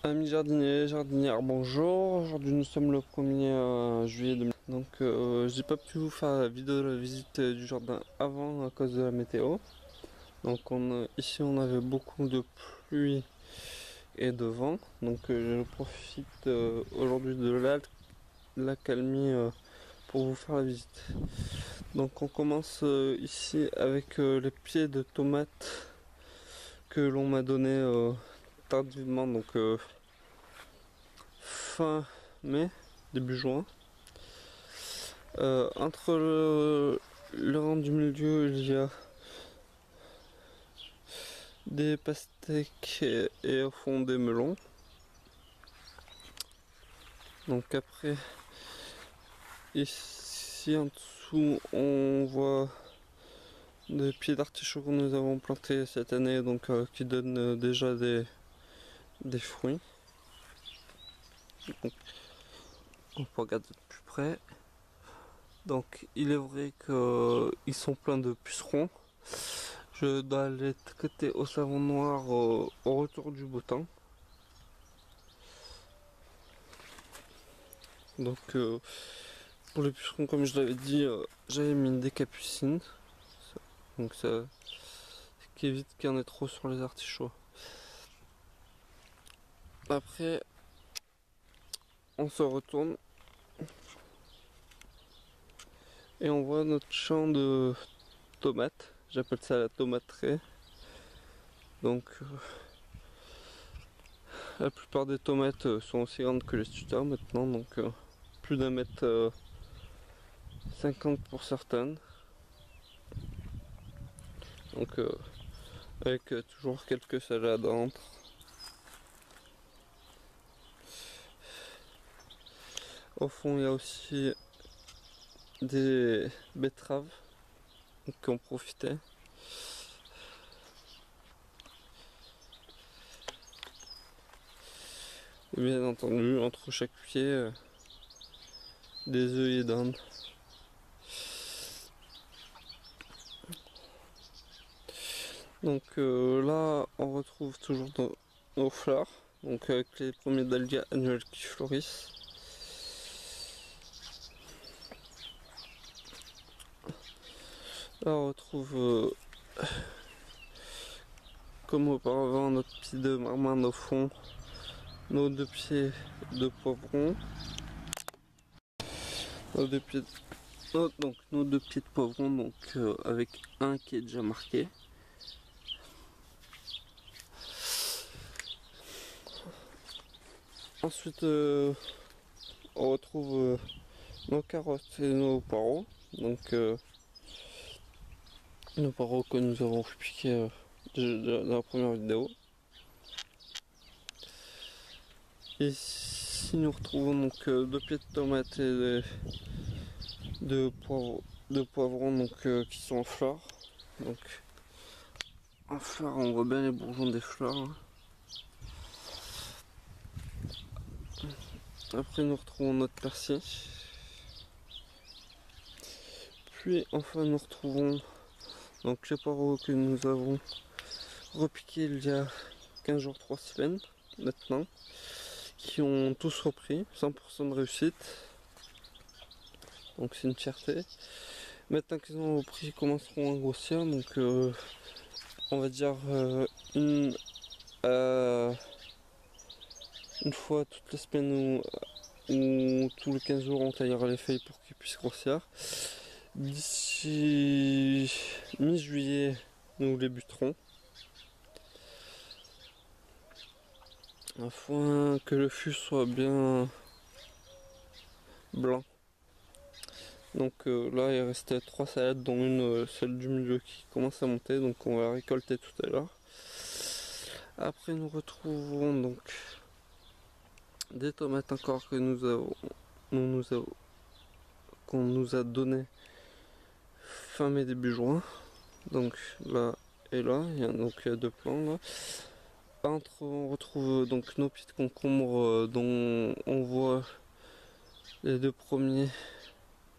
Amis jardiniers, jardinières, bonjour. Aujourd'hui nous sommes le 1er juillet 2000. Donc j'ai pas pu vous faire la vidéo de la visite du jardin avant à cause de la météo. Donc ici on avait beaucoup de pluie et de vent. Donc je profite aujourd'hui de l'accalmie pour vous faire la visite. Donc on commence ici avec les pieds de tomates que l'on m'a donné tardivement. Donc fin mai, début juin. Entre le rang du milieu, il y a des pastèques et au fond des melons. Donc après, ici en dessous, on voit des pieds d'artichaut que nous avons plantés cette année, donc qui donnent déjà des fruits. Donc, on peut regarder de plus près. Donc il est vrai qu'ils sont pleins de pucerons. Je dois aller traiter au savon noir au retour du beau temps. Donc pour les pucerons, comme je l'avais dit, j'avais mis des capucines. Donc ça, ce qui évite qu'il y en ait trop sur les artichauts. Après, on se retourne et on voit notre champ de tomates. J'appelle ça la tomaterie. Donc la plupart des tomates sont aussi grandes que les tuteurs maintenant, donc plus d'un mètre 50 pour certaines. Donc avec toujours quelques salades entre. Au fond il y a aussi des betteraves qui ont profité. Et bien entendu entre chaque pied des œillets d'Inde. Donc là on retrouve toujours nos fleurs, donc avec les premiers dahlias annuels qui fleurissent. Là on retrouve comme auparavant notre pied de marmande au fond, nos deux pieds de poivron, nos deux pieds nos deux pieds de poivron, donc avec un qui est déjà marqué. Ensuite on retrouve nos carottes et nos poireaux, donc nos poireaux que nous avons fait piquer dans la première vidéo. Ici nous retrouvons donc deux pieds de tomates et de poivrons donc, qui sont en fleurs. Donc en fleurs on voit bien les bourgeons des fleurs. Hein. Après nous retrouvons notre persil. Puis enfin nous retrouvons donc les poireaux que nous avons repiqués il y a 15 jours, 3 semaines maintenant, qui ont tous repris, 100% de réussite. Donc c'est une fierté. Maintenant qu'ils ont repris, ils commenceront à grossir, donc on va dire une fois toutes les semaines ou tous les 15 jours on taillera les feuilles pour qu'ils puissent grossir. D'ici mi-juillet nous les buterons. Afin que le fût soit bien blanc. Donc là il restait 3 salades dont une celle du milieu qui commence à monter, donc on va la récolter tout à l'heure. Après nous retrouvons donc des tomates encore que qu'on nous a donné fin mai début juin. Donc là et là, donc il y a deux plants là. Entre on retrouve donc nos pieds de concombre dont on voit les deux premiers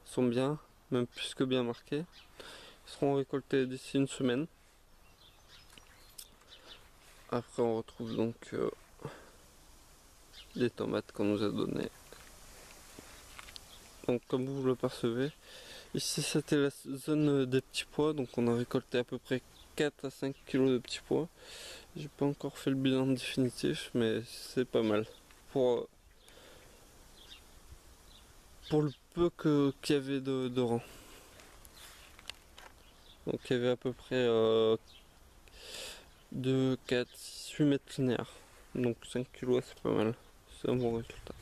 sont bien, même plus que bien marqués. Ils seront récoltés d'ici une semaine. Après on retrouve donc des tomates qu'on nous a données. Donc comme vous le percevez, ici c'était la zone des petits pois, donc on a récolté à peu près 4 à 5 kilos de petits pois. J'ai pas encore fait le bilan définitif, mais c'est pas mal. Pour, pour le peu qu'il y avait de rang. Donc il y avait à peu près 2, 4, 6, 8 mètres linéaires. Donc 5 kilos c'est pas mal. C'est un bon résultat.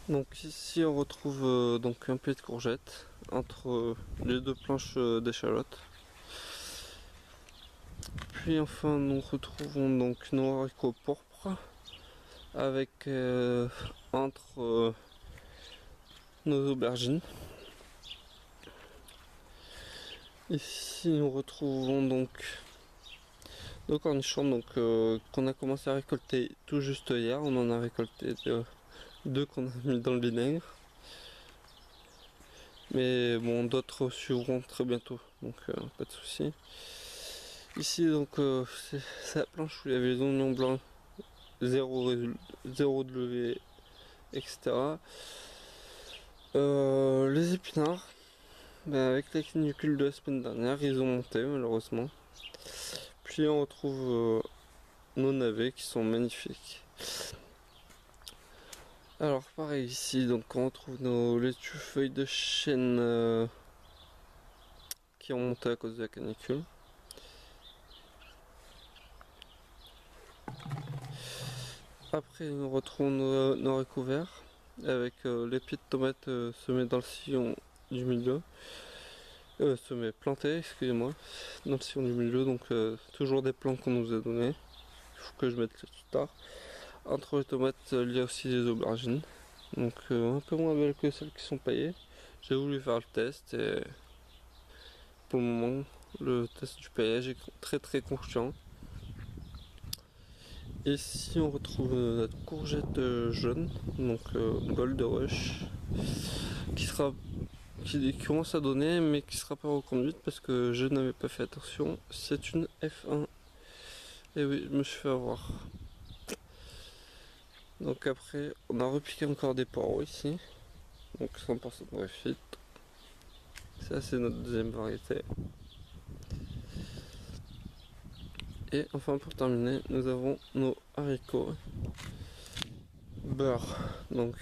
Donc ici on retrouve donc un pied de courgette entre les deux planches d'échalotes. Puis enfin nous retrouvons donc nos haricots pourpres avec entre nos aubergines. Ici nous retrouvons donc nos cornichons qu'on a commencé à récolter tout juste hier. On en a récolté deux qu'on a mis dans le vinaigre. Mais bon, d'autres suivront très bientôt, donc pas de souci. Ici donc c'est la planche où il y avait les oignons blancs, zéro de levée, etc. Les épinards, ben, avec la canicule de la semaine dernière, ils ont monté malheureusement. Puis on retrouve nos navets qui sont magnifiques. Alors pareil ici, donc on retrouve nos laitues feuilles de chêne qui ont monté à cause de la canicule. Après nous retrouvons nos haricots verts avec les pieds de tomates semés dans le sillon du milieu. Semés plantés, excusez-moi, dans le sillon du milieu, donc toujours des plants qu'on nous a donnés. Il faut que je mette ça plus tard. Entre les tomates, il y a aussi des aubergines. Donc un peu moins belles que celles qui sont paillées. J'ai voulu faire le test et pour le moment le test du paillage est très confiant. Ici on retrouve notre courgette jaune, donc Gold Rush, qui commence à donner mais qui sera pas reconduite parce que je n'avais pas fait attention. C'est une F1. Et oui, je me suis fait avoir. Donc après on a repiqué encore des poireaux ici. Donc 100% de réussite. Ça c'est notre deuxième variété. Et enfin pour terminer, nous avons nos haricots beurre, donc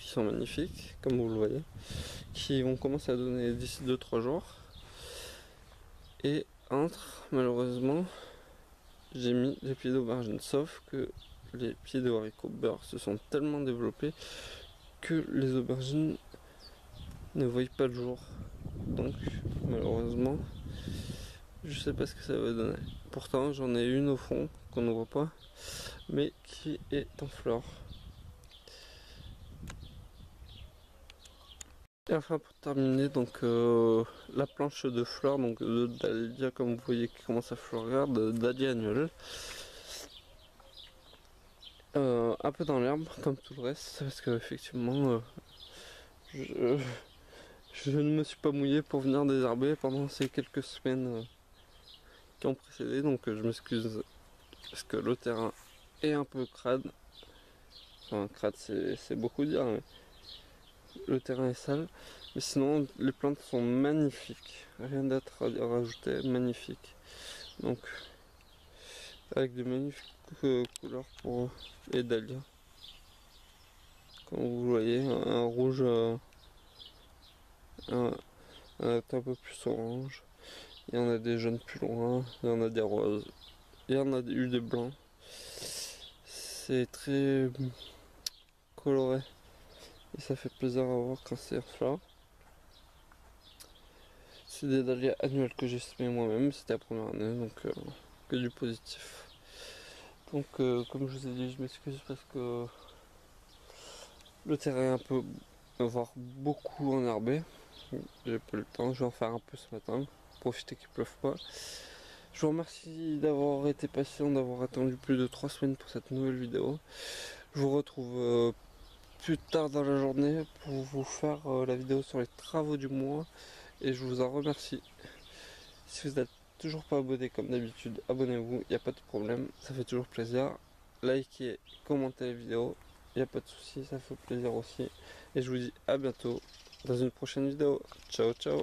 qui sont magnifiques, comme vous le voyez, qui vont commencer à donner d'ici 2-3 jours. Et entre, malheureusement, j'ai mis les pieds d'aubergine, sauf que les pieds de haricots beurre se sont tellement développés que les aubergines ne voient pas le jour. Donc malheureusement, je sais pas ce que ça va donner. Pourtant j'en ai une au fond qu'on ne voit pas, mais qui est en fleurs. Et enfin pour terminer, donc la planche de fleurs, donc de dahlia comme vous voyez qui commence à fleurir, de dahlia annuelle. Un peu dans l'herbe comme tout le reste, parce que effectivement je, je ne me suis pas mouillé pour venir désherber pendant ces quelques semaines qui ont précédé, donc je m'excuse parce que le terrain est un peu crade. Enfin crade c'est beaucoup dire, mais le terrain est sale. Mais sinon les plantes sont magnifiques, rien d'autre à rajouter, magnifiques. Donc avec de magnifiques couleurs pour les dahlias. Comme vous voyez, un rouge un un peu plus orange. Il y en a des jaunes plus loin, il y en a des roses, il y en a eu des blancs. C'est très coloré et ça fait plaisir à voir quand c'est en fleurs. C'est des dahlias annuels que j'ai semés moi-même, c'était la première année, donc que du positif. Donc comme je vous ai dit, je m'excuse parce que le terrain est un peu, voire beaucoup enherbé. J'ai pas eu le temps, je vais en faire un peu ce matin, profiter qu'il pleuve pas. Je vous remercie d'avoir été patient, d'avoir attendu plus de 3 semaines pour cette nouvelle vidéo. Je vous retrouve plus tard dans la journée pour vous faire la vidéo sur les travaux du mois et je vous en remercie. Si vous n'êtes toujours pas abonné comme d'habitude, abonnez-vous, il n'y a pas de problème, ça fait toujours plaisir. likez, commentez la vidéo. Il n'y a pas de souci, ça fait plaisir aussi. Et je vous dis à bientôt dans une prochaine vidéo. Ciao ciao.